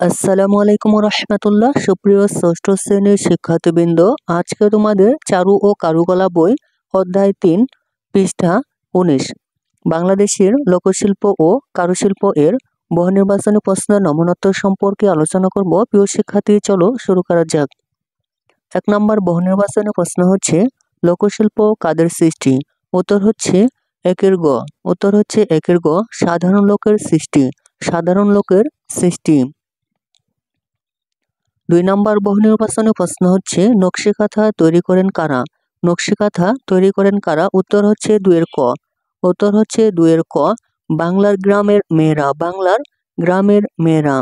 আসসালামু আলাইকুম রহমতুল্লাহ। সুপ্রিয় ষষ্ঠ শ্রেণীর শিক্ষার্থীবৃন্দ, আজকে তোমাদের চারু ও কারুকলা বই অধ্যায় 3 পৃষ্ঠা 19 বাংলাদেশের লোকশিল্প ও কারুশিল্প এর বহু নির্বাচনী প্রশ্নের নমুনোত্তর সম্পর্কে আলোচনা করব। প্রিয় শিক্ষার্থী, চলো শুরু করা যাক। 1 নম্বর বহু নির্বাচনী প্রশ্ন হচ্ছে, লোকশিল্প কাদের সৃষ্টি? উত্তর হচ্ছে একের গ। উত্তর হচ্ছে একের গ, সাধারণ লোকের সৃষ্টি। সাধারণ লোকের সৃষ্টি। 2 নম্বর বহু নির্বাচনী প্রশ্ন হচ্ছে, নকশিকাঁথা তৈরি করেন কারা? নকশিকাঁথা তৈরি করেন কারা? উত্তর হচ্ছে 2 এর ক। উত্তর হচ্ছে 2 এর ক, বাংলার গ্রামের মেয়েরা। বাংলার গ্রামের মেয়েরা।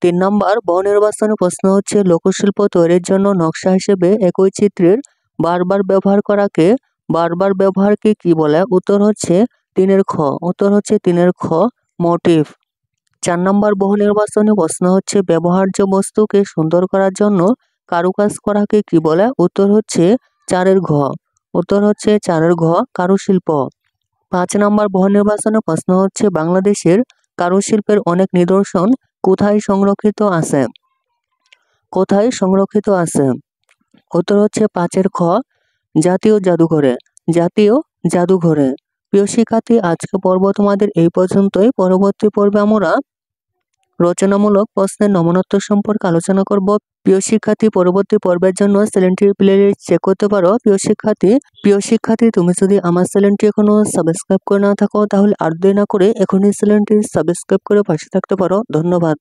3 নম্বর বহু নির্বাচনী প্রশ্ন হচ্ছে, লোকশিল্প তৈরির জন্য নকশা হিসেবে একই চিত্রের বারবার ব্যবহারকে কি বলে? উত্তর হচ্ছে 3 এর খ। উত্তর হচ্ছে 3 এর খ, মোটিভ। 4 নম্বর বহু নির্বাচনী প্রশ্ন হচ্ছে, ব্যবহার্য বস্তুকে সুন্দর করার জন্য কারুকাজ করাকে কি বলে? উত্তর হচ্ছে 4 এর ঘ। উত্তর হচ্ছে 4 এর ঘ, কারুশিল্প। 5 নম্বর বহু নির্বাচনী প্রশ্ন হচ্ছে, বাংলাদেশের কারুশিল্পের অনেক নিদর্শন কোথায় সংরক্ষিত আছে? কোথায় সংরক্ষিত আছে? উত্তর হচ্ছে 5 এর খ, জাতীয় জাদুঘরে। জাতীয় জাদুঘরে। প্রিয় শিক্ষার্থী, আজকে পর্ব তোমাদের এই পর্যন্তই। পরবর্তী পর্বে আমরা রচনামূলক প্রশ্নের নমুনোত্তর সম্পর্কে আলোচনা করব। প্রিয় শিক্ষার্থী, পরবর্তী পর্বের জন্য চ্যানেলটির প্লেলিস্ট চেক করতে পারো। প্রিয় শিক্ষার্থী, তুমি যদি আমার চ্যানেলটি এখনো সাবস্ক্রাইব করে না থাকো, তাহলে আর দেরি না করে এখনই চ্যানেলটি সাবস্ক্রাইব করে পাশে থাকতে পারো। ধন্যবাদ।